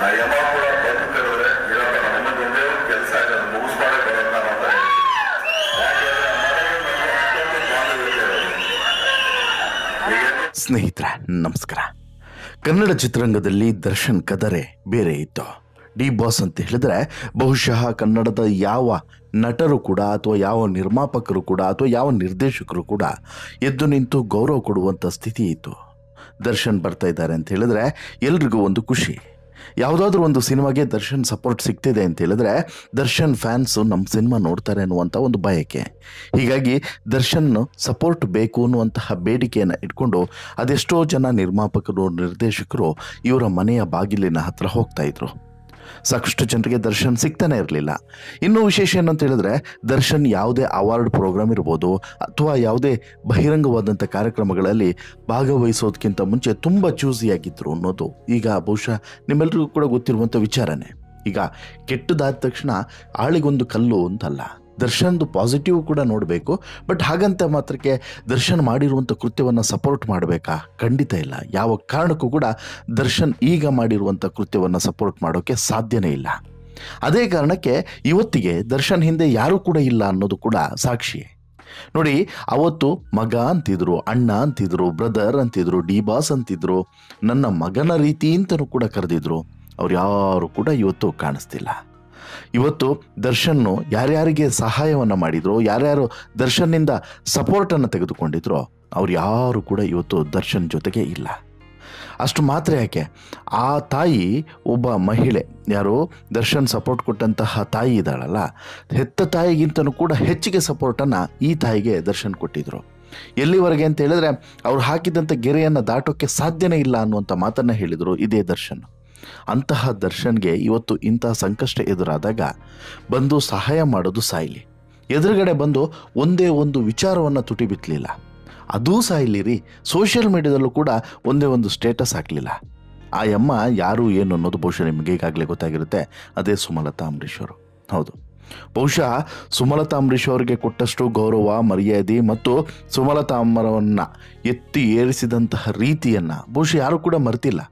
ಆ ಯಮ ಕೂಡ ಬಂದು ಕೇಳಿದ್ರೆ ಇರಪ್ಪ ನಮ್ಮದೊಂದೇ ಒಂದು ಕೆಲಸ ಇದೆ, ಅದು ಮುಗಿಸ್ಕೊಂಡೇ ಬರೋದು ನಾನು ಅಂತ ಹೇಳಿ. ಯಾಕೆಂದ್ರೆ ಮನೆಗೆ ನನಗೆ ಅಷ್ಟೊಂದು ಬಾಂಧವ್ಯ ಇದೆ. ಸ್ನೇಹಿತರೆ ನಮಸ್ಕಾರ. ಕನ್ನಡ ಚಿತ್ರರಂಗದಲ್ಲಿ ದರ್ಶನ್ ಕದರೆ ಬೇರೆ ಇತ್ತು. ಡಿ ಬಾಸ್ ಅಂತ ಹೇಳಿದ್ರೆ ಬಹುಶಃ ಕನ್ನಡದ ಯಾವ ನಟರು ಕೂಡ ಅಥವಾ ಯಾವ ನಿರ್ಮಾಪಕರು ಕೂಡ ಅಥವಾ ಯಾವ ನಿರ್ದೇಶಕರು ಕೂಡ ಎದ್ದು ನಿಂತು ಗೌರವ ಕೊಡುವಂಥ ಸ್ಥಿತಿ ಇತ್ತು. ದರ್ಶನ್ ಬರ್ತಾ ಇದ್ದಾರೆ ಅಂತ ಹೇಳಿದ್ರೆ ಎಲ್ರಿಗೂ ಒಂದು ಖುಷಿ. ಯಾವುದಾದ್ರೂ ಒಂದು ಸಿನಿಮಾಗೆ ದರ್ಶನ್ ಸಪೋರ್ಟ್ ಸಿಗ್ತಿದೆ ಅಂತ ಹೇಳಿದ್ರೆ ದರ್ಶನ್ ಫ್ಯಾನ್ಸು ನಮ್ಮ ಸಿನಿಮಾ ನೋಡ್ತಾರೆ ಅನ್ನುವಂಥ ಒಂದು ಬಯಕೆ. ಹೀಗಾಗಿ ದರ್ಶನ್ ಸಪೋರ್ಟ್ ಬೇಕು ಅನ್ನುವಂತಹ ಬೇಡಿಕೆಯನ್ನು ಇಟ್ಕೊಂಡು ಅದೆಷ್ಟೋ ಜನ ನಿರ್ಮಾಪಕರು ನಿರ್ದೇಶಕರು ಇವರ ಮನೆಯ ಬಾಗಿಲಿನ ಹತ್ರ ಹೋಗ್ತಾ ಇದ್ರು. ಸಾಕಷ್ಟು ಜನರಿಗೆ ದರ್ಶನ್ ಸಿಗ್ತಾನೆ ಇರಲಿಲ್ಲ. ಇನ್ನೂ ವಿಶೇಷ ಏನಂತ ಹೇಳಿದ್ರೆ ದರ್ಶನ್ ಯಾವುದೇ ಅವಾರ್ಡ್ ಪ್ರೋಗ್ರಾಮ್ ಇರ್ಬೋದು ಅಥವಾ ಯಾವುದೇ ಬಹಿರಂಗವಾದಂಥ ಕಾರ್ಯಕ್ರಮಗಳಲ್ಲಿ ಭಾಗವಹಿಸೋದಕ್ಕಿಂತ ಮುಂಚೆ ತುಂಬ ಚೂಸಿಯಾಗಿದ್ದರು ಅನ್ನೋದು ಈಗ ಬಹುಶಃ ನಿಮ್ಮೆಲ್ಲರಿಗೂ ಕೂಡ ಗೊತ್ತಿರುವಂಥ ವಿಚಾರನೇ. ಈಗ ಕೆಟ್ಟದಾದ ತಕ್ಷಣ ಆಳಿಗೊಂದು ಕಲ್ಲು ಅಂತಲ್ಲ, ದರ್ಶನ್ದು ಪಾಸಿಟಿವ್ ಕೂಡ ನೋಡಬೇಕು. ಬಟ್ ಹಾಗಂತ ಮಾತ್ರಕ್ಕೆ ದರ್ಶನ್ ಮಾಡಿರುವಂಥ ಕೃತ್ಯವನ್ನು ಸಪೋರ್ಟ್ ಮಾಡಬೇಕಾ? ಖಂಡಿತ ಇಲ್ಲ. ಯಾವ ಕಾರಣಕ್ಕೂ ಕೂಡ ದರ್ಶನ್ ಈಗ ಮಾಡಿರುವಂಥ ಕೃತ್ಯವನ್ನು ಸಪೋರ್ಟ್ ಮಾಡೋಕ್ಕೆ ಸಾಧ್ಯನೇ ಇಲ್ಲ. ಅದೇ ಕಾರಣಕ್ಕೆ ಇವತ್ತಿಗೆ ದರ್ಶನ್ ಹಿಂದೆ ಯಾರೂ ಕೂಡ ಇಲ್ಲ ಅನ್ನೋದು ಕೂಡ ಸಾಕ್ಷಿ. ನೋಡಿ, ಅವತ್ತು ಮಗ ಅಂತಿದ್ರು, ಅಣ್ಣ ಅಂತಿದ್ರು, ಬ್ರದರ್ ಅಂತಿದ್ರು, ಡಿ ಬಾಸ್ ಅಂತಿದ್ರು, ನನ್ನ ಮಗನ ರೀತಿ ಅಂತಲೂ ಕೂಡ ಕರೆದಿದ್ರು. ಅವ್ರು ಯಾರು ಕೂಡ ಇವತ್ತು ಕಾಣಿಸ್ತಿಲ್ಲ. ಇವತ್ತು ದರ್ಶನ್ನು ಯಾರ್ಯಾರಿಗೆ ಸಹಾಯವನ್ನು ಮಾಡಿದ್ರು, ಯಾರ್ಯಾರು ದರ್ಶನ್ನಿಂದ ಸಪೋರ್ಟನ್ನು ತೆಗೆದುಕೊಂಡಿದ್ರು, ಅವ್ರು ಯಾರು ಕೂಡ ಇವತ್ತು ದರ್ಶನ್ ಜೊತೆಗೆ ಇಲ್ಲ. ಅಷ್ಟು ಮಾತ್ರ ಯಾಕೆ, ಆ ತಾಯಿ ಒಬ್ಬ ಮಹಿಳೆ, ಯಾರು ದರ್ಶನ್ ಸಪೋರ್ಟ್ ಕೊಟ್ಟಂತಹ ತಾಯಿ ಇದ್ದಾಳಲ್ಲ, ಹೆತ್ತ ತಾಯಿಗಿಂತನೂ ಕೂಡ ಹೆಚ್ಚಿಗೆ ಸಪೋರ್ಟನ್ನು ಈ ತಾಯಿಗೆ ದರ್ಶನ್ ಕೊಟ್ಟಿದ್ರು. ಎಲ್ಲಿವರೆಗೆ ಅಂತ ಹೇಳಿದ್ರೆ ಅವ್ರು ಹಾಕಿದಂಥ ಗೆರೆಯನ್ನು ದಾಟೋಕ್ಕೆ ಸಾಧ್ಯನೇ ಇಲ್ಲ ಅನ್ನುವಂಥ ಮಾತನ್ನು ಹೇಳಿದರು ಇದೇ ದರ್ಶನ್. ಅಂತಹ ದರ್ಶನ್ಗೆ ಇವತ್ತು ಇಂತಹ ಸಂಕಷ್ಟ ಎದುರಾದಾಗ ಬಂದು ಸಹಾಯ ಮಾಡೋದು ಸಾಯ್ಲಿ, ಎದುರುಗಡೆ ಬಂದು ಒಂದೇ ಒಂದು ವಿಚಾರವನ್ನು ತುಟಿ ಬಿತ್ತಲಿಲ್ಲ, ಅದೂ ಸಾಯ್ಲಿ ರೀ. ಸೋಷಿಯಲ್ ಮೀಡಿಯಾದಲ್ಲೂ ಕೂಡ ಒಂದೇ ಒಂದು ಸ್ಟೇಟಸ್ ಹಾಕಲಿಲ್ಲ. ಆ ಅಮ್ಮ ಯಾರು ಏನು ಅನ್ನೋದು ಬಹುಶಃ ನಿಮಗೆ ಈಗಾಗಲೇ ಗೊತ್ತಾಗಿರುತ್ತೆ. ಅದೇ ಸುಮಲತಾ ಅಂಬರೀಶ್ ಅವರು. ಹೌದು, ಬಹುಶಃ ಸುಮಲತಾ ಅಂಬರೀಶ್ ಅವರಿಗೆ ಕೊಟ್ಟಷ್ಟು ಗೌರವ, ಮರ್ಯಾದೆ ಮತ್ತು ಸುಮಲತಾ ಅಮ್ಮರವನ್ನು ಎತ್ತಿ ಏರಿಸಿದಂತಹ ರೀತಿಯನ್ನು ಬಹುಶಃ ಯಾರೂ ಕೂಡ ಮರ್ತಿಲ್ಲ.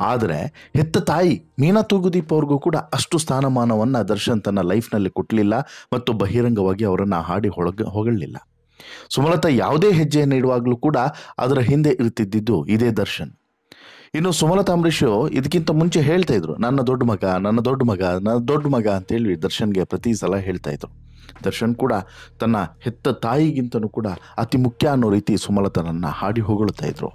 ಆದರೆ ಹೆತ್ತ ತಾಯಿ ಮೀನಾ ತೂಗುದೀಪ್ ಅವ್ರಿಗೂ ಕೂಡ ಅಷ್ಟು ಸ್ಥಾನಮಾನವನ್ನು ದರ್ಶನ್ ತನ್ನ ಲೈಫ್ನಲ್ಲಿ ಕೊಟ್ಟಲಿಲ್ಲ ಮತ್ತು ಬಹಿರಂಗವಾಗಿ ಅವರನ್ನು ಹಾಡಿ ಹೊಗಳಲಿಲ್ಲ. ಸುಮಲತಾ ಯಾವುದೇ ಹೆಜ್ಜೆಯನ್ನು ಇಡುವಾಗಲೂ ಕೂಡ ಅದರ ಹಿಂದೆ ಇರ್ತಿದ್ದಿದ್ದು ಇದೇ ದರ್ಶನ್. ಇನ್ನು ಸುಮಲತಾ ಅಂಬರೀಶ್ ಇದಕ್ಕಿಂತ ಮುಂಚೆ ಹೇಳ್ತಾ ಇದ್ರು, ನನ್ನ ದೊಡ್ಡ ಮಗ, ನನ್ನ ದೊಡ್ಡ ಮಗ, ನನ್ನ ದೊಡ್ಡ ಮಗ ಅಂತೇಳಿ ದರ್ಶನ್ಗೆ ಪ್ರತಿ ಸಲ ಹೇಳ್ತಾ ಇದ್ರು. ದರ್ಶನ್ ಕೂಡ ತನ್ನ ಹೆತ್ತ ತಾಯಿಗಿಂತನೂ ಕೂಡ ಅತಿ ಮುಖ್ಯ ಅನ್ನೋ ರೀತಿ ಸುಮಲತಾನನ್ನು ಹಾಡಿ ಹೊಗಳ್ತಾ ಇದ್ರು.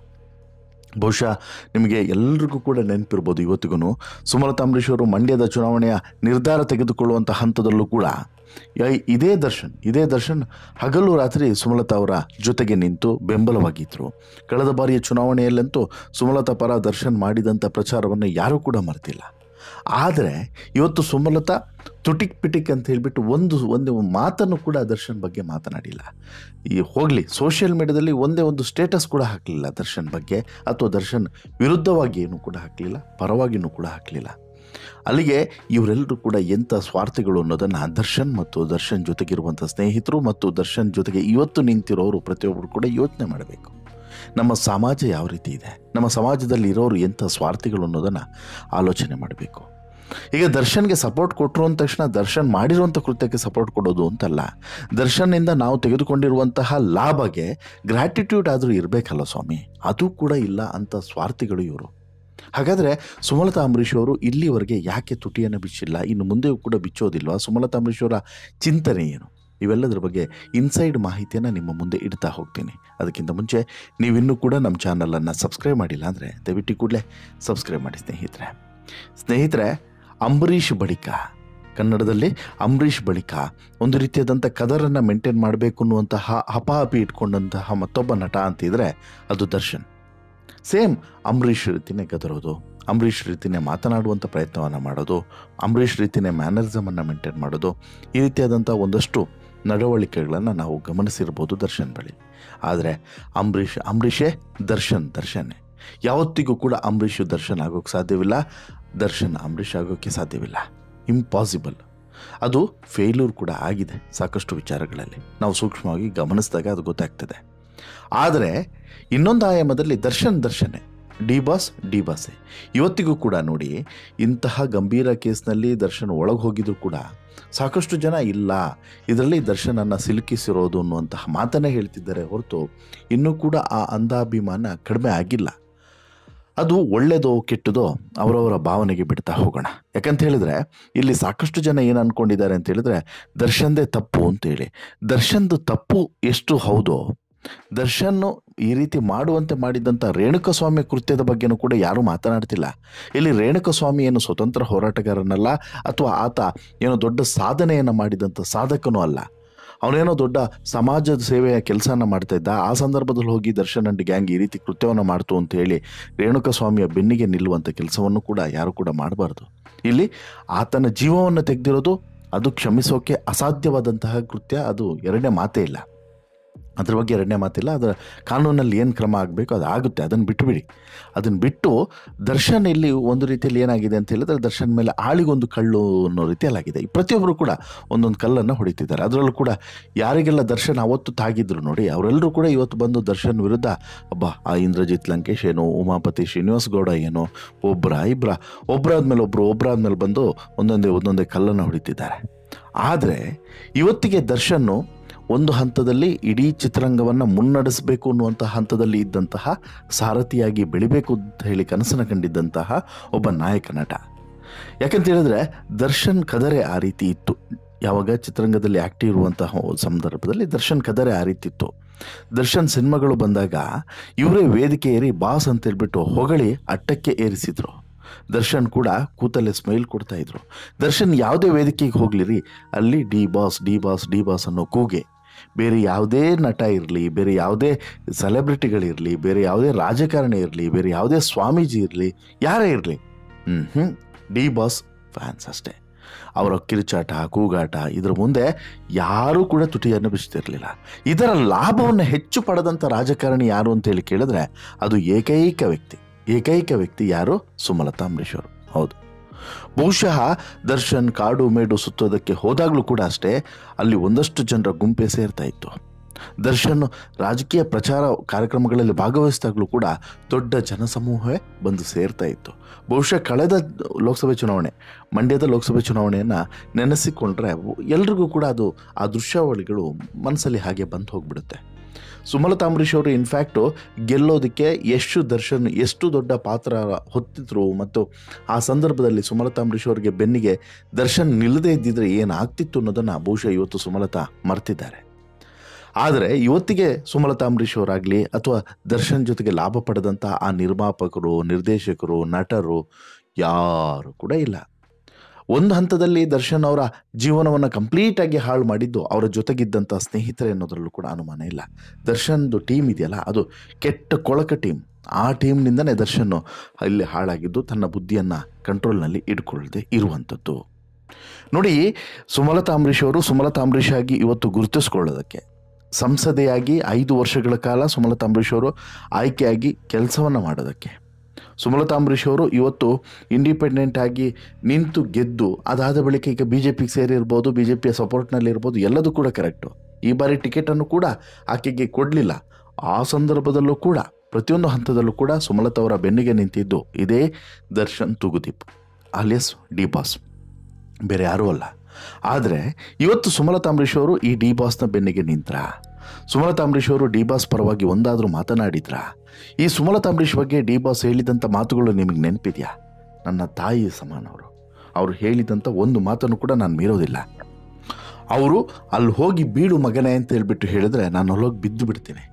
ಬಹುಶಃ ನಿಮಗೆ ಎಲ್ರಿಗೂ ಕೂಡ ನೆನಪಿರ್ಬೋದು, ಇವತ್ತಿಗೂ ಸುಮಲತಾ ಅಂಬರೀಶ್ ಅವರು ಮಂಡ್ಯದ ಚುನಾವಣೆಯ ನಿರ್ಧಾರ ತೆಗೆದುಕೊಳ್ಳುವಂಥ ಹಂತದಲ್ಲೂ ಕೂಡ ಇದೇ ದರ್ಶನ್ ಹಗಲು ರಾತ್ರಿ ಸುಮಲತಾ ಅವರ ಜೊತೆಗೆ ನಿಂತು ಬೆಂಬಲವಾಗಿದ್ದರು. ಕಳೆದ ಬಾರಿಯ ಚುನಾವಣೆಯಲ್ಲಂತೂ ಸುಮಲತಾ ಪರ ದರ್ಶನ್ ಮಾಡಿದಂಥ ಪ್ರಚಾರವನ್ನು ಯಾರೂ ಕೂಡ ಮರೆತಿಲ್ಲ. ಆದರೆ ಇವತ್ತು ಸುಮಲತಾ ತುಟಿಕ್ ಪಿಟಿಕ್ ಅಂತ ಹೇಳಿಬಿಟ್ಟು ಒಂದು ಮಾತನ್ನು ಕೂಡ ದರ್ಶನ್ ಬಗ್ಗೆ ಮಾತನಾಡಿಲ್ಲ. ಹೋಗಲಿ, ಸೋಷಿಯಲ್ ಮೀಡಿಯಾದಲ್ಲಿ ಒಂದೇ ಒಂದು ಸ್ಟೇಟಸ್ ಕೂಡ ಹಾಕಲಿಲ್ಲ ದರ್ಶನ್ ಬಗ್ಗೆ, ಅಥವಾ ದರ್ಶನ್ ವಿರುದ್ಧವಾಗಿ ಏನೂ ಕೂಡ ಹಾಕಲಿಲ್ಲ, ಪರವಾಗಿಯೂ ಕೂಡ ಹಾಕಲಿಲ್ಲ. ಅಲ್ಲಿಗೆ ಇವರೆಲ್ಲರೂ ಕೂಡ ಎಂಥ ಸ್ವಾರ್ಥಿಗಳು ಅನ್ನೋದನ್ನು ದರ್ಶನ್ ಮತ್ತು ದರ್ಶನ್ ಜೊತೆಗಿರುವಂಥ ಸ್ನೇಹಿತರು ಮತ್ತು ದರ್ಶನ್ ಜೊತೆಗೆ ಇವತ್ತು ನಿಂತಿರೋರು ಪ್ರತಿಯೊಬ್ಬರು ಕೂಡ ಯೋಚನೆ ಮಾಡಬೇಕು. ನಮ್ಮ ಸಮಾಜ ಯಾವ ರೀತಿ ಇದೆ, ನಮ್ಮ ಸಮಾಜದಲ್ಲಿ ಇರೋರು ಎಂಥ ಸ್ವಾರ್ಥಿಗಳು ಅನ್ನೋದನ್ನು ಆಲೋಚನೆ ಮಾಡಬೇಕು. ಈಗ ದರ್ಶನ್ಗೆ ಸಪೋರ್ಟ್ ಕೊಟ್ಟರು ಅಂದ ತಕ್ಷಣ ದರ್ಶನ್ ಮಾಡಿರುವಂಥ ಕೃತ್ಯಕ್ಕೆ ಸಪೋರ್ಟ್ ಕೊಡೋದು ಅಂತಲ್ಲ, ದರ್ಶನ್ನಿಂದ ನಾವು ತೆಗೆದುಕೊಂಡಿರುವಂತಹ ಲಾಭಗೆ ಗ್ರ್ಯಾಟಿಟ್ಯೂಡ್ ಆದರೂ ಇರಬೇಕಲ್ಲ ಸ್ವಾಮಿ, ಅದು ಕೂಡ ಇಲ್ಲ ಅಂತ ಸ್ವಾರ್ಥಿಗಳು ಇವರು. ಹಾಗಾದರೆ ಸುಮಲತಾ ಅಂಬರೀಶ್ ಅವರು ಇಲ್ಲಿವರೆಗೆ ಯಾಕೆ ತುಟಿಯನ್ನು ಬಿಚ್ಚಿಲ್ಲ, ಇನ್ನು ಮುಂದೆಯೂ ಕೂಡ ಬಿಚ್ಚೋದಿಲ್ವಾ? ಸುಮಲತಾ ಅಂಬರೀಶ್ ಅವರ ಚಿಂತನೆ ಏನು? ಇವೆಲ್ಲದರ ಬಗ್ಗೆ ಇನ್ಸೈಡ್ ಮಾಹಿತಿಯನ್ನು ನಿಮ್ಮ ಮುಂದೆ ಇಡ್ತಾ ಹೋಗ್ತೀನಿ. ಅದಕ್ಕಿಂತ ಮುಂಚೆ ನೀವಿನ್ನೂ ಕೂಡ ನಮ್ಮ ಚಾನಲನ್ನು ಸಬ್ಸ್ಕ್ರೈಬ್ ಮಾಡಿಲ್ಲ ಅಂದರೆ ದಯವಿಟ್ಟು ಕೂಡಲೇ ಸಬ್ಸ್ಕ್ರೈಬ್ ಮಾಡಿ ಸ್ನೇಹಿತರೆ. ಅಂಬರೀಷ್ ಬಳಿಕ, ಕನ್ನಡದಲ್ಲಿ ಅಂಬರೀಷ್ ಬಳಿಕ ಒಂದು ರೀತಿಯಾದಂಥ ಕದರನ್ನು ಮೇಂಟೈನ್ ಮಾಡಬೇಕು ಅನ್ನುವಂತಹ ಹಪಾಹಪಿ ಇಟ್ಕೊಂಡಂತಹ ಮತ್ತೊಬ್ಬ ನಟ ಅಂತಿದ್ರೆ ಅದು ದರ್ಶನ್. ಸೇಮ್ ಅಂಬರೀಷ್ ರೀತಿಯೇ ಗದರೋದು, ಅಂಬರೀಷ್ ರೀತಿಯೇ ಮಾತನಾಡುವಂಥ ಪ್ರಯತ್ನವನ್ನು ಮಾಡೋದು, ಅಂಬರೀಷ್ ರೀತಿಯೇ ಮ್ಯಾನರಿಸಮನ್ನು ಮೇಂಟೈನ್ ಮಾಡೋದು, ಈ ರೀತಿಯಾದಂಥ ಒಂದಷ್ಟು ನಡವಳಿಕೆಗಳನ್ನು ನಾವು ಗಮನಿಸಿರ್ಬೋದು ದರ್ಶನ್ ಬಳಿ. ಆದರೆ ಅಂಬರೀಷೇ ದರ್ಶನ್ನೇ. ಯಾವತ್ತಿಗೂ ಕೂಡ ಅಂಬರೀಷ್ ದರ್ಶನ್ ಆಗೋಕ್ಕೆ ಸಾಧ್ಯವಿಲ್ಲ, ದರ್ಶನ್ ಅಂಬರೀಷ್ ಆಗೋಕ್ಕೆ ಸಾಧ್ಯವಿಲ್ಲ. ಇಂಪಾಸಿಬಲ್. ಅದು ಫೇಲ್ಯೂರ್ ಕೂಡ ಆಗಿದೆ ಸಾಕಷ್ಟು ವಿಚಾರಗಳಲ್ಲಿ. ನಾವು ಸೂಕ್ಷ್ಮವಾಗಿ ಗಮನಿಸಿದಾಗ ಅದು ಗೊತ್ತಾಗ್ತದೆ. ಆದರೆ ಇನ್ನೊಂದು ಆಯಾಮದಲ್ಲಿ ದರ್ಶನ್ನೇ. ಡಿ ಬಾಸೇ. ಇವತ್ತಿಗೂ ಕೂಡ ನೋಡಿ, ಇಂತಹ ಗಂಭೀರ ಕೇಸ್ನಲ್ಲಿ ದರ್ಶನ್ ಒಳಗೆ ಹೋಗಿದ್ರು ಕೂಡ ಸಾಕಷ್ಟು ಜನ ಇಲ್ಲ, ಇದರಲ್ಲಿ ದರ್ಶನನ್ನು ಸಿಲುಕಿಸಿರೋದು ಅನ್ನುವಂತಹ ಮಾತನ್ನೇ ಹೇಳ್ತಿದ್ದಾರೆ ಹೊರತು ಇನ್ನೂ ಕೂಡ ಆ ಅಂಧಾಭಿಮಾನ ಕಡಿಮೆ ಆಗಿಲ್ಲ. ಅದು ಒಳ್ಳೆಯದೋ ಕೆಟ್ಟದೋ ಅವರವರ ಭಾವನೆಗೆ ಬಿಡ್ತಾ ಹೋಗೋಣ. ಯಾಕಂತ ಹೇಳಿದ್ರೆ ಇಲ್ಲಿ ಸಾಕಷ್ಟು ಜನ ಏನು ಅಂದ್ಕೊಂಡಿದ್ದಾರೆ ಅಂತ ಹೇಳಿದ್ರೆ ದರ್ಶನ್ದೇ ತಪ್ಪು ಅಂತೇಳಿ. ದರ್ಶನ್ದು ತಪ್ಪು ಎಷ್ಟು ಹೌದೋ, ದರ್ಶನ್ ಈ ರೀತಿ ಮಾಡುವಂತೆ ಮಾಡಿದಂಥ ರೇಣುಕಸ್ವಾಮಿ ಕೃತ್ಯದ ಬಗ್ಗೆನೂ ಕೂಡ ಯಾರೂ ಮಾತನಾಡ್ತಿಲ್ಲ. ಇಲ್ಲಿ ರೇಣುಕಸ್ವಾಮಿ ಏನು ಸ್ವತಂತ್ರ ಹೋರಾಟಗಾರನಲ್ಲ, ಅಥವಾ ಆತ ಏನೋ ದೊಡ್ಡ ಸಾಧನೆಯನ್ನು ಮಾಡಿದಂಥ ಸಾಧಕನೂ ಅಲ್ಲ. ಅವನೇನೋ ದೊಡ್ಡ ಸಮಾಜದ ಸೇವೆಯ ಕೆಲಸನ ಮಾಡ್ತಾ ಇದ್ದ. ಆ ಸಂದರ್ಭದಲ್ಲಿ ಹೋಗಿ ದರ್ಶನ್ ಅಂಡ್ ಗ್ಯಾಂಗ್ ಈ ರೀತಿ ಕೃತ್ಯವನ್ನು ಮಾಡ್ತು ಅಂತ ಹೇಳಿ ರೇಣುಕಸ್ವಾಮಿಯ ಬೆನ್ನಿಗೆ ನಿಲ್ಲುವಂಥ ಕೆಲಸವನ್ನು ಕೂಡ ಯಾರು ಕೂಡ ಮಾಡಬಾರ್ದು. ಇಲ್ಲಿ ಆತನ ಜೀವವನ್ನು ತೆಗೆದಿರೋದು ಅದು ಕ್ಷಮಿಸೋಕೆ ಅಸಾಧ್ಯವಾದಂತಹ ಕೃತ್ಯ, ಅದು ಎರಡನೇ ಮಾತೇ ಇಲ್ಲ. ಅದ್ರ ಬಗ್ಗೆ ಎರಡನೇ ಮಾತಿಲ್ಲ. ಅದರ ಕಾನೂನಲ್ಲಿ ಏನು ಕ್ರಮ ಆಗಬೇಕು ಅದು ಆಗುತ್ತೆ, ಅದನ್ನು ಬಿಟ್ಟುಬಿಡಿ. ಅದನ್ನು ಬಿಟ್ಟು ದರ್ಶನ್ ಇಲ್ಲಿ ಒಂದು ರೀತಿಯಲ್ಲಿ ಏನಾಗಿದೆ ಅಂತ ಹೇಳಿದ್ರೆ ದರ್ಶನ್ ಮೇಲೆ ಆಳಿಗೊಂದು ಕಳ್ಳು ಅನ್ನೋ ರೀತಿಯಲ್ಲಾಗಿದೆ. ಪ್ರತಿಯೊಬ್ಬರು ಕೂಡ ಒಂದೊಂದು ಕಲ್ಲನ್ನು ಹೊಡಿತಿದ್ದಾರೆ. ಅದರಲ್ಲೂ ಕೂಡ ಯಾರಿಗೆಲ್ಲ ದರ್ಶನ್ ಅವತ್ತು ತಾಗಿದ್ರು ನೋಡಿ, ಅವರೆಲ್ಲರೂ ಕೂಡ ಇವತ್ತು ಬಂದು ದರ್ಶನ್ ವಿರುದ್ಧ ಆ ಇಂದ್ರಜಿತ್ ಲಂಕೇಶ್ ಏನೋ, ಉಮಾಪತಿ ಶ್ರೀನಿವಾಸ್ ಗೌಡ ಏನೋ, ಒಬ್ಬರಾದ್ಮೇಲೆ ಬಂದು ಒಂದೊಂದೇ ಕಲ್ಲನ್ನು ಹೊಡಿತಿದ್ದಾರೆ. ಆದರೆ ಇವತ್ತಿಗೆ ದರ್ಶನ್ನು ಒಂದು ಹಂತದಲ್ಲಿ ಇಡೀ ಚಿತ್ರರಂಗವನ್ನು ಮುನ್ನಡೆಸಬೇಕು ಅನ್ನುವಂತಹ ಹಂತದಲ್ಲಿ ಇದ್ದಂತಹ, ಸಾರಥಿಯಾಗಿ ಬೆಳಿಬೇಕು ಅಂತ ಹೇಳಿ ಕನಸನ್ನು ಕಂಡಿದ್ದಂತಹ ಒಬ್ಬ ನಾಯಕ ನಟ. ಯಾಕಂತ ಹೇಳಿದ್ರೆ ದರ್ಶನ್ ಕದರೆ ಆ ರೀತಿ ಇತ್ತು. ಯಾವಾಗ ಚಿತ್ರರಂಗದಲ್ಲಿ ಆ್ಯಕ್ಟಿವ್ ಇರುವಂತಹ ಸಂದರ್ಭದಲ್ಲಿ ದರ್ಶನ್ ಕದರೆ ಆ ರೀತಿ ಇತ್ತು. ದರ್ಶನ್ ಸಿನಿಮಾಗಳು ಬಂದಾಗ ಇವರೇ ವೇದಿಕೆ ಏರಿ ಬಾಸ್ ಅಂತ ಹೇಳ್ಬಿಟ್ಟು ಹೊಗಳಿ ಅಟ್ಟಕ್ಕೆ ಏರಿಸಿದ್ರು. ದರ್ಶನ್ ಕೂಡ ಕೂತಲ್ಲೇ ಸ್ಮೈಲ್ ಕೊಡ್ತಾ ಇದ್ರು. ದರ್ಶನ್ ಯಾವುದೇ ವೇದಿಕೆಗೆ ಹೋಗ್ಲಿರಿ, ಅಲ್ಲಿ ಡಿ ಬಾಸ್ ಅನ್ನೋ ಕೂಗೆ. ಬೇರೆ ಯಾವುದೇ ನಟ ಇರಲಿ, ಬೇರೆ ಯಾವುದೇ ಸೆಲೆಬ್ರಿಟಿಗಳಿರಲಿ, ಬೇರೆ ಯಾವುದೇ ರಾಜಕಾರಣಿ ಇರಲಿ, ಬೇರೆ ಯಾವುದೇ ಸ್ವಾಮೀಜಿ ಇರಲಿ, ಯಾರೇ ಇರಲಿ, ಡಿ ಬಾಸ್ ಫ್ಯಾನ್ಸ್ ಅಷ್ಟೇ. ಅವರ ಕಿರುಚಾಟ, ಕೂಗಾಟ ಇದ್ರ ಮುಂದೆ ಯಾರೂ ಕೂಡ ತುಟಿಯನ್ನು ಬಿಚ್ತಿರಲಿಲ್ಲ. ಇದರ ಲಾಭವನ್ನು ಹೆಚ್ಚು ಪಡೆದಂಥ ರಾಜಕಾರಣಿ ಯಾರು ಅಂತೇಳಿ ಕೇಳಿದ್ರೆ ಅದು ಏಕೈಕ ವ್ಯಕ್ತಿ ಯಾರು? ಸುಮಲತಾ ಅಂಬರೀಶ್ ಅವರು. ಹೌದು, ಬಹುಶಃ ದರ್ಶನ್ ಕಾಡು ಮೇಡು ಸುತ್ತೋದಕ್ಕೆ ಹೋದಾಗಲೂ ಕೂಡ ಅಷ್ಟೇ, ಅಲ್ಲಿ ಒಂದಷ್ಟು ಜನರ ಗುಂಪೆ ಸೇರ್ತಾ ಇತ್ತು. ದರ್ಶನ್ ರಾಜಕೀಯ ಪ್ರಚಾರ ಕಾರ್ಯಕ್ರಮಗಳಲ್ಲಿ ಭಾಗವಹಿಸಿದಾಗಲೂ ಕೂಡ ದೊಡ್ಡ ಜನಸಮೂಹವೇ ಬಂದು ಸೇರ್ತಾ ಇತ್ತು. ಬಹುಶಃ ಕಳೆದ ಲೋಕಸಭೆ ಚುನಾವಣೆ, ಮಂಡ್ಯದ ಲೋಕಸಭೆ ಚುನಾವಣೆಯನ್ನು ನೆನೆಸಿಕೊಂಡ್ರೆ ಎಲ್ರಿಗೂ ಕೂಡ ಅದು ಆ ದೃಶ್ಯಾವಳಿಗಳು ಮನಸ್ಸಲ್ಲಿ ಹಾಗೆ ಬಂದು ಹೋಗ್ಬಿಡುತ್ತೆ. ಸುಮಲತಾ ಅಂಬರೀಶ್ ಅವರು ಇನ್ಫ್ಯಾಕ್ಟು ಗೆಲ್ಲೋದಕ್ಕೆ ದರ್ಶನ್ ಎಷ್ಟು ದೊಡ್ಡ ಪಾತ್ರ ಹೊತ್ತಿದ್ರು, ಮತ್ತು ಆ ಸಂದರ್ಭದಲ್ಲಿ ಸುಮಲತಾ ಅಂಬರೀಶ್ ಅವರಿಗೆ ಬೆನ್ನಿಗೆ ದರ್ಶನ್ ನಿಲ್ಲದೇ ಇದ್ದಿದ್ರೆ ಏನಾಗ್ತಿತ್ತು ಅನ್ನೋದನ್ನು ಬಹುಶಃ ಇವತ್ತು ಸುಮಲತಾ ಮರ್ತಿದ್ದಾರೆ. ಆದರೆ ಇವತ್ತಿಗೆ ಸುಮಲತಾ ಅಂಬರೀಶ್ ಅವರಾಗಲಿ ಅಥವಾ ದರ್ಶನ್ ಜೊತೆಗೆ ಲಾಭ ಪಡೆದಂಥ ಆ ನಿರ್ಮಾಪಕರು, ನಿರ್ದೇಶಕರು, ನಟರು ಯಾರು ಕೂಡ ಇಲ್ಲ. ಒಂದು ಹಂತದಲ್ಲಿ ದರ್ಶನ್ ಅವರ ಜೀವನವನ್ನು ಕಂಪ್ಲೀಟಾಗಿ ಹಾಳು ಮಾಡಿದ್ದು ಅವರ ಜೊತೆಗಿದ್ದಂಥ ಸ್ನೇಹಿತರೆ ಅನ್ನೋದ್ರಲ್ಲೂ ಕೂಡ ಅನುಮಾನ ಇಲ್ಲ. ದರ್ಶನ್ದು ಟೀಮ್ ಇದೆಯಲ್ಲ, ಅದು ಕೆಟ್ಟ ಕೊಳಕ ಟೀಮ್. ಆ ಟೀಮ್ನಿಂದನೇ ದರ್ಶನ್ ಇಲ್ಲಿ ಹಾಳಾಗಿದ್ದು, ತನ್ನ ಬುದ್ಧಿಯನ್ನು ಕಂಟ್ರೋಲ್ನಲ್ಲಿ ಇಟ್ಕೊಳ್ಳದೆ ಇರುವಂಥದ್ದು. ನೋಡಿ, ಸುಮಲತಾ ಅಂಬರೀಶ್ ಅವರು ಸುಮಲತಾ ಅಂಬರೀಶ್ ಆಗಿ ಇವತ್ತು ಗುರುತಿಸ್ಕೊಳ್ಳೋದಕ್ಕೆ, ಸಂಸದೆಯಾಗಿ 5 ವರ್ಷಗಳ ಕಾಲ ಸುಮಲತಾ ಅಂಬರೀಶ್ ಅವರು ಆಯ್ಕೆಯಾಗಿ ಕೆಲಸವನ್ನು ಮಾಡೋದಕ್ಕೆ, ಸುಮಲತಾ ಅಂಬರೀಶ್ ಅವರು ಇವತ್ತು ಇಂಡಿಪೆಂಡೆಂಟ್ ಆಗಿ ನಿಂತು ಗೆದ್ದು ಅದಾದ ಬಳಿಕ ಈಗ BJPಗೆ ಸೇರಿರ್ಬೋದು, BJPಯ ಸಪೋರ್ಟ್ನಲ್ಲಿರ್ಬೋದು, ಎಲ್ಲದೂ ಕೂಡ ಕರೆಕ್ಟು. ಈ ಬಾರಿ ಟಿಕೆಟನ್ನು ಕೂಡ ಆಕೆಗೆ ಕೊಡಲಿಲ್ಲ. ಆ ಸಂದರ್ಭದಲ್ಲೂ ಕೂಡ ಪ್ರತಿಯೊಂದು ಹಂತದಲ್ಲೂ ಕೂಡ ಸುಮಲತಾ ಅವರ ಬೆನ್ನಿಗೆ ನಿಂತಿದ್ದು ಇದೇ Darshan Thoogudeep alias D boss, ಬೇರೆ ಯಾರೂ ಅಲ್ಲ. ಆದರೆ ಇವತ್ತು ಸುಮಲತಾ ಅಂಬರೀಶ್ ಅವರು ಈ ಡಿ ಬಾಸ್ನ ಬೆನ್ನಿಗೆ ನಿಂತರ, ಸುಮಲತಾ ಅಂಬರೀಶ್ ಅವರು ಡಿ ಬಾಸ್ ಪರವಾಗಿ ಒಂದಾದರೂ ಮಾತನಾಡಿದ್ರ? ಈ ಸುಮಲತಾ ಅಂಬರೀಶ್ ಬಗ್ಗೆ ಡಿ ಬಾಸ್ ಹೇಳಿದಂಥ ಮಾತುಗಳು ನಿಮಗೆ ನೆನಪಿದೆಯಾ? ನನ್ನ ತಾಯಿ ಸಮಾನವರು. ಅವರು ಹೇಳಿದಂಥ ಒಂದು ಮಾತನ್ನು ಕೂಡ ನಾನು ಮೀರೋದಿಲ್ಲ. ಅವರು ಅಲ್ಲಿ ಹೋಗಿ ಬೀಡು ಮಗನೇ ಅಂತ ಹೇಳ್ಬಿಟ್ಟು ಹೇಳಿದ್ರೆ ನಾನು ಅಲ್ಲೋಗಿ ಬಿದ್ದು ಬಿಡ್ತೀನಿ.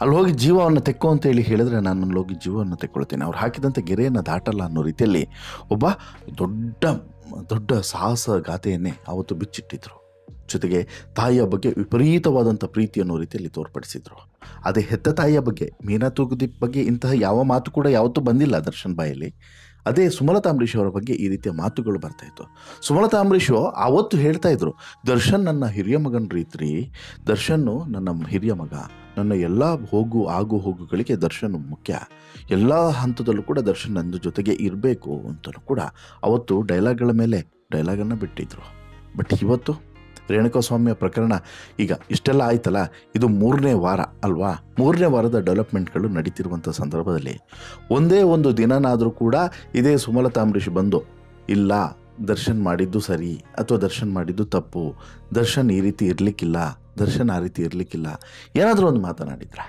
ಅಲ್ಲಿ ಹೋಗಿ ಜೀವವನ್ನು ತೆಕ್ಕೋ ಅಂತ ಹೇಳಿ ಹೇಳಿದ್ರೆ ನಾನು ಅಲ್ಲೋಗಿ ಜೀವವನ್ನು ತೆಕ್ಕೊಳ್ತೀನಿ. ಅವ್ರು ಹಾಕಿದಂಥ ಗೆರೆಯನ್ನು ದಾಟಲ್ಲ ಅನ್ನೋ ರೀತಿಯಲ್ಲಿ ಒಬ್ಬ ದೊಡ್ಡ ಸಾಹಸ ಗಾಥೆಯನ್ನೇ ಅವತ್ತು ಬಿಚ್ಚಿಟ್ಟಿದ್ರು. ಜೊತೆಗೆ ತಾಯಿಯ ಬಗ್ಗೆ ವಿಪರೀತವಾದಂಥ ಪ್ರೀತಿ ಅನ್ನೋ ರೀತಿಯಲ್ಲಿ ತೋರ್ಪಡಿಸಿದ್ರು. ಅದೇ ಹೆತ್ತ ತಾಯಿಯ ಬಗ್ಗೆ, ಮೀನಾ ತೂಗುದೀಪ್ ಬಗ್ಗೆ ಇಂತಹ ಯಾವ ಮಾತು ಕೂಡ ಯಾವತ್ತೂ ಬಂದಿಲ್ಲ ದರ್ಶನ್ ಬಾಯಲ್ಲಿ. ಅದೇ ಸುಮಲತಾ ಅಂಬರೀಶ್ ಅವರ ಬಗ್ಗೆ ಈ ರೀತಿಯ ಮಾತುಗಳು ಬರ್ತಾಯಿತ್ತು. ಸುಮಲತಾ ಅಂಬರೀಶು ಆವತ್ತು ಹೇಳ್ತಾ ಇದ್ರು, ದರ್ಶನ್ ನನ್ನ ಹಿರಿಯ ಮಗನ ರೀತಿ, ದರ್ಶನ್ನು ನನ್ನ ಹಿರಿಯ ಮಗ, ನನ್ನ ಎಲ್ಲ ಆಗು ಹೋಗುಗಳಿಗೆ ದರ್ಶನ್ ಮುಖ್ಯ, ಎಲ್ಲ ಹಂತದಲ್ಲೂ ಕೂಡ ದರ್ಶನ್ ನನ್ನ ಜೊತೆಗೆ ಇರಬೇಕು ಅಂತಲೂ ಕೂಡ ಅವತ್ತು ಡೈಲಾಗ್ಗಳ ಮೇಲೆ ಡೈಲಾಗನ್ನು ಬಿಟ್ಟಿದ್ರು. ಬಟ್ ಇವತ್ತು ರೇಣುಕಾಸ್ವಾಮಿಯ ಪ್ರಕರಣ ಈಗ ಇಷ್ಟೆಲ್ಲ ಆಯ್ತಲ್ಲ, ಇದು 3ನೇ ವಾರ ಅಲ್ವಾ? 3ನೇ ವಾರದ ಡೆವಲಪ್ಮೆಂಟ್ಗಳು ನಡೀತಿರುವಂಥ ಸಂದರ್ಭದಲ್ಲಿ ಒಂದೇ ಒಂದು ದಿನನಾದರೂ ಕೂಡ ಇದೇ ಸುಮಲತಾ ಅಂಬರೀಷ್ ಬಂದು ಇಲ್ಲ ದರ್ಶನ್ ಮಾಡಿದ್ದು ಸರಿ ಅಥವಾ ದರ್ಶನ್ ಮಾಡಿದ್ದು ತಪ್ಪು, ದರ್ಶನ್ ಈ ರೀತಿ ಇರಲಿಕ್ಕಿಲ್ಲ, ದರ್ಶನ್ ಆ ರೀತಿ ಇರಲಿಕ್ಕಿಲ್ಲ, ಏನಾದರೂ ಒಂದು ಮಾತನಾಡಿದ್ರ?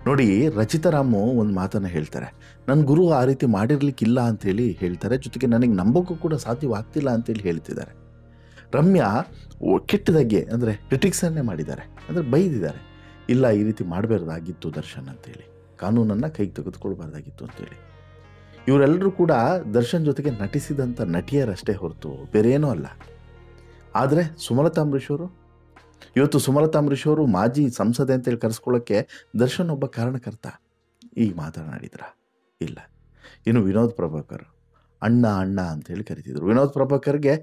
ನೋಡಿ, ರಚಿತಾರಾಮು ಒಂದು ಮಾತನ್ನು ಹೇಳ್ತಾರೆ, ನನ್ನ ಗುರು ಆ ರೀತಿ ಮಾಡಿರ್ಲಿಕ್ಕಿಲ್ಲ ಅಂಥೇಳಿ ಹೇಳ್ತಾರೆ, ಜೊತೆಗೆ ನನಗೆ ನಂಬೋಕ್ಕೂ ಕೂಡ ಸಾಧ್ಯವಾಗ್ತಿಲ್ಲ ಅಂತೇಳಿ ಹೇಳ್ತಿದ್ದಾರೆ. ರಮ್ಯಾ ಕೆಟ್ಟದಾಗೆ ಅಂದರೆ ಕ್ರಿಟಿಕ್ಸನ್ನೇ ಮಾಡಿದ್ದಾರೆ, ಅಂದರೆ ಬೈದಿದ್ದಾರೆ, ಇಲ್ಲ ಈ ರೀತಿ ಮಾಡಬಾರ್ದಾಗಿತ್ತು ದರ್ಶನ್ ಅಂತೇಳಿ, ಕಾನೂನನ್ನು ಕೈಗೆ ತೆಗೆದುಕೊಳ್ಬಾರ್ದಾಗಿತ್ತು ಅಂತೇಳಿ. ಇವರೆಲ್ಲರೂ ಕೂಡ ದರ್ಶನ್ ಜೊತೆಗೆ ನಟಿಸಿದಂಥ ನಟಿಯರಷ್ಟೇ ಹೊರತು ಬೇರೆ ಏನೂ ಅಲ್ಲ. ಆದರೆ ಸುಮಲತಾ ಅಂಬರೀಷ್ ಅವರು ಇವತ್ತು ಸುಮಲತಾ ಅಂಬರೀಷ್ ಅವರು ಮಾಜಿ ಸಂಸದೆ ಅಂತೇಳಿ ಕರೆಸ್ಕೊಳ್ಳೋಕ್ಕೆ ದರ್ಶನ್ ಒಬ್ಬ ಕಾರಣಕರ್ತ. ಈಗ ಮಾತನಾಡಿದ್ರ? ಇಲ್ಲ. ಇನ್ನು ವಿನೋದ್ ಪ್ರಭಾಕರ್ ಅಣ್ಣ ಅಣ್ಣ ಅಂತೇಳಿ ಕರಿತಿದ್ರು. ವಿನೋದ್ ಪ್ರಭಾಕರ್ಗೆ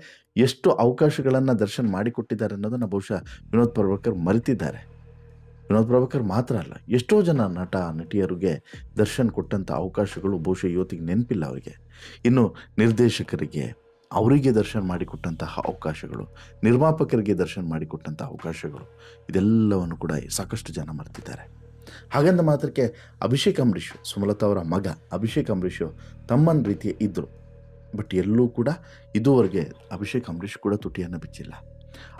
ಎಷ್ಟು ಅವಕಾಶಗಳನ್ನು ದರ್ಶನ್ ಮಾಡಿಕೊಟ್ಟಿದ್ದಾರೆ ಅನ್ನೋದನ್ನು ಬಹುಶಃ ವಿನೋದ್ ಪ್ರಭಾಕರ್ ಮರೆತಿದ್ದಾರೆ. ವಿನೋದ್ ಪ್ರಭಾಕರ್ ಮಾತ್ರ ಅಲ್ಲ, ಎಷ್ಟೋ ಜನ ನಟ ನಟಿಯರಿಗೆ ದರ್ಶನ್ ಕೊಟ್ಟಂಥ ಅವಕಾಶಗಳು ಬಹುಶಃ ಇವತ್ತಿಗೆ ನೆನಪಿಲ್ಲ ಅವರಿಗೆ. ಇನ್ನು ನಿರ್ದೇಶಕರಿಗೆ ಅವರಿಗೆ ದರ್ಶನ್ ಮಾಡಿಕೊಟ್ಟಂತಹ ಅವಕಾಶಗಳು, ನಿರ್ಮಾಪಕರಿಗೆ ದರ್ಶನ್ ಮಾಡಿಕೊಟ್ಟಂಥ ಅವಕಾಶಗಳು, ಇದೆಲ್ಲವನ್ನು ಕೂಡ ಸಾಕಷ್ಟು ಜನ ಮರ್ತಿದ್ದಾರೆ. ಹಾಗಂದ ಮಾತ್ರಕ್ಕೆ ಅಭಿಷೇಕ್ ಅಂಬರೀಷ್, ಸುಮಲತಾ ಅವರ ಮಗ ಅಭಿಷೇಕ್ ಅಂಬರೀಷ್ ತಮ್ಮನ ರೀತಿ ಇದ್ದರು. ಬಟ್ ಎಲ್ಲೂ ಕೂಡ ಇದುವರೆಗೆ ಅಭಿಷೇಕ್ ಅಂಬರೀಷ್ ಕೂಡ ತುಟಿಯನ್ನು ಬಿಚ್ಚಿಲ್ಲ.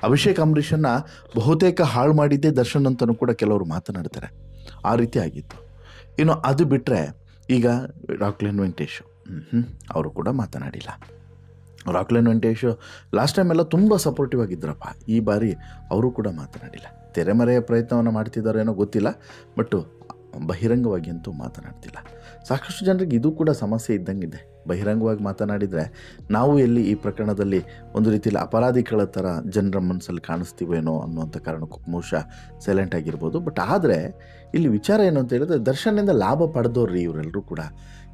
ಅಭಿಷೇಕ್ ಅಂಬರೀಷನ್ನು ಬಹುತೇಕ ಹಾಳು ಮಾಡಿದ್ದೇ ದರ್ಶನ್ ಅಂತಲೂ ಕೂಡ ಕೆಲವರು ಮಾತನಾಡ್ತಾರೆ. ಆ ರೀತಿ ಆಗಿತ್ತು. ಇನ್ನು ಅದು ಬಿಟ್ಟರೆ ಈಗ ರಾಕ್ಲೈನ್ ವೆಂಕಟೇಶ್ ಅವರು ಕೂಡ ಮಾತನಾಡಿಲ್ಲ. ರಾಕ್ಲೈನ್ ವೆಂಕಟೇಶ್ ಲಾಸ್ಟ್ ಟೈಮ್ ಎಲ್ಲ ತುಂಬ ಸಪೋರ್ಟಿವ್ ಆಗಿದ್ದರಪ್ಪ, ಈ ಬಾರಿ ಅವರು ಕೂಡ ಮಾತನಾಡಿಲ್ಲ. ತೆರೆಮರೆಯ ಪ್ರಯತ್ನವನ್ನು ಮಾಡ್ತಿದ್ದಾರೇನೋ ಗೊತ್ತಿಲ್ಲ, ಬಟ್ ಬಹಿರಂಗವಾಗಿ ಅಂತೂ ಮಾತನಾಡ್ತಿಲ್ಲ. ಸಾಕಷ್ಟು ಜನರಿಗೆ ಇದು ಕೂಡ ಸಮಸ್ಯೆ ಇದ್ದಂಗಿದೆ. ಬಹಿರಂಗವಾಗಿ ಮಾತನಾಡಿದರೆ ನಾವು ಎಲ್ಲಿ ಈ ಪ್ರಕರಣದಲ್ಲಿ ಒಂದು ರೀತಿಯಲ್ಲಿ ಅಪರಾಧಿಗಳ ಥರ ಜನರ ಮನಸ್ಸಲ್ಲಿ ಕಾಣಿಸ್ತೀವೇನೋ ಅನ್ನುವಂಥ ಕಾರಣಕ್ಕೂ ಬಹುಶಃ ಸೈಲೆಂಟ್ ಆಗಿರ್ಬೋದು. ಬಟ್ ಆದರೆ ಇಲ್ಲಿ ವಿಚಾರ ಏನು ಅಂತ ಹೇಳಿದ್ರೆ, ದರ್ಶನ್ನಿಂದ ಲಾಭ ಪಡೆದವ್ರಿ ಇವರೆಲ್ಲರೂ ಕೂಡ.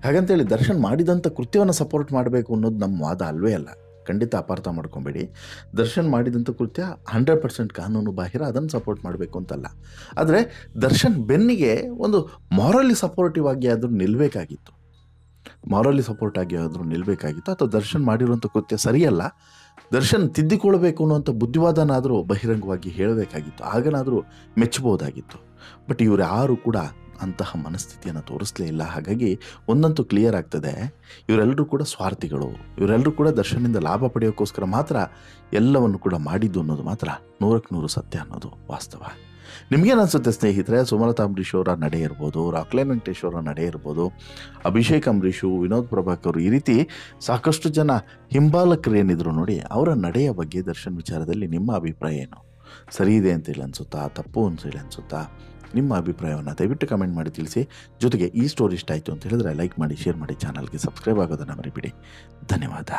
ಹಾಗಂತೇಳಿ ದರ್ಶನ್ ಮಾಡಿದಂಥ ಕೃತ್ಯವನ್ನು ಸಪೋರ್ಟ್ ಮಾಡಬೇಕು ಅನ್ನೋದು ನಮ್ಮ ವಾದ ಅಲ್ವೇ ಅಲ್ಲ. ಖಂಡಿತ ಅಪಾರ್ಥ ಮಾಡ್ಕೊಬೇಡಿ. ದರ್ಶನ್ ಮಾಡಿದಂಥ ಕೃತ್ಯ 100% ಕಾನೂನು ಬಾಹಿರ, ಅದನ್ನು ಸಪೋರ್ಟ್ ಮಾಡಬೇಕು ಅಂತಲ್ಲ. ಆದರೆ ದರ್ಶನ್ ಬೆನ್ನಿಗೆ ಒಂದು ಮಾರಲಿ ಸಪೋರ್ಟಿವ್ ಆಗಿ ಆದರೂ ನಿಲ್ಲಬೇಕಾಗಿತ್ತು, ಮಾರಲಿ ಸಪೋರ್ಟ್ ಆಗಿ ಆದರೂ ನಿಲ್ಲಬೇಕಾಗಿತ್ತು. ಅಥವಾ ದರ್ಶನ್ ಮಾಡಿರುವಂಥ ಕೃತ್ಯ ಸರಿಯಲ್ಲ, ದರ್ಶನ್ ತಿದ್ದಿಕೊಳ್ಬೇಕು ಅನ್ನುವಂಥ ಬುದ್ಧಿವಾದನಾದರೂ ಬಹಿರಂಗವಾಗಿ ಹೇಳಬೇಕಾಗಿತ್ತು, ಆಗನಾದರೂ ಮೆಚ್ಚಬಹುದಾಗಿತ್ತು. ಬಟ್ ಇವರು ಯಾರು ಕೂಡ ಅಂತಹ ಮನಸ್ಥಿತಿಯನ್ನು ತೋರಿಸಲೇ ಇಲ್ಲ. ಹಾಗಾಗಿ ಒಂದಂತೂ ಕ್ಲಿಯರ್ ಆಗ್ತದೆ, ಇವರೆಲ್ಲರೂ ಕೂಡ ಸ್ವಾರ್ಥಿಗಳು, ಇವರೆಲ್ಲರೂ ಕೂಡ ದರ್ಶನ್ನಿಂದ ಲಾಭ ಪಡೆಯೋಕ್ಕೋಸ್ಕರ ಮಾತ್ರ ಎಲ್ಲವನ್ನು ಕೂಡ ಮಾಡಿದ್ದು ಅನ್ನೋದು ಮಾತ್ರ 100% ಸತ್ಯ ಅನ್ನೋದು ವಾಸ್ತವ. ನಿಮಗೇನಿಸುತ್ತೆ ಸ್ನೇಹಿತರೆ? ಸುಮಲತಾ ಅಂಬರೀಷ್ ಅವರ ನಡೆ ಇರ್ಬೋದು, ರಾಕ್ಲೈನ್ ವೆಂಕಟೇಶ್ ಅವರ ನಡೆ ಇರ್ಬೋದು, ಅಭಿಷೇಕ್ ಅಂಬರೀಷು, ವಿನೋದ್ ಪ್ರಭಾಕರ್, ಈ ರೀತಿ ಸಾಕಷ್ಟು ಜನ ಹಿಂಬಾಲಕರು ಏನಿದ್ರು ನೋಡಿ, ಅವರ ನಡೆಯ ಬಗ್ಗೆ ದರ್ಶನ್ ವಿಚಾರದಲ್ಲಿ ನಿಮ್ಮ ಅಭಿಪ್ರಾಯ ಏನು? ಸರಿ ಇದೆ ಅಂತೇಳಿ ಅನಿಸುತ್ತಾ, ತಪ್ಪು ಅಂತೇಳಿ ಅನಿಸುತ್ತಾ? ನಿಮ್ಮ ಅಭಿಪ್ರಾಯವನ್ನು ದಯವಿಟ್ಟು ಕಮೆಂಟ್ ಮಾಡಿ ತಿಳಿಸಿ. ಜೊತೆಗೆ ಈ ಸ್ಟೋರಿ ಇಷ್ಟ ಆಯಿತು ಅಂತ ಹೇಳಿದ್ರೆ ಲೈಕ್ ಮಾಡಿ, ಶೇರ್ ಮಾಡಿ, ಚಾನಲ್ಗೆ ಸಬ್ಸ್ಕ್ರೈಬ್ ಆಗೋದನ್ನು ಮರಿಬೇಡಿ. ಧನ್ಯವಾದ.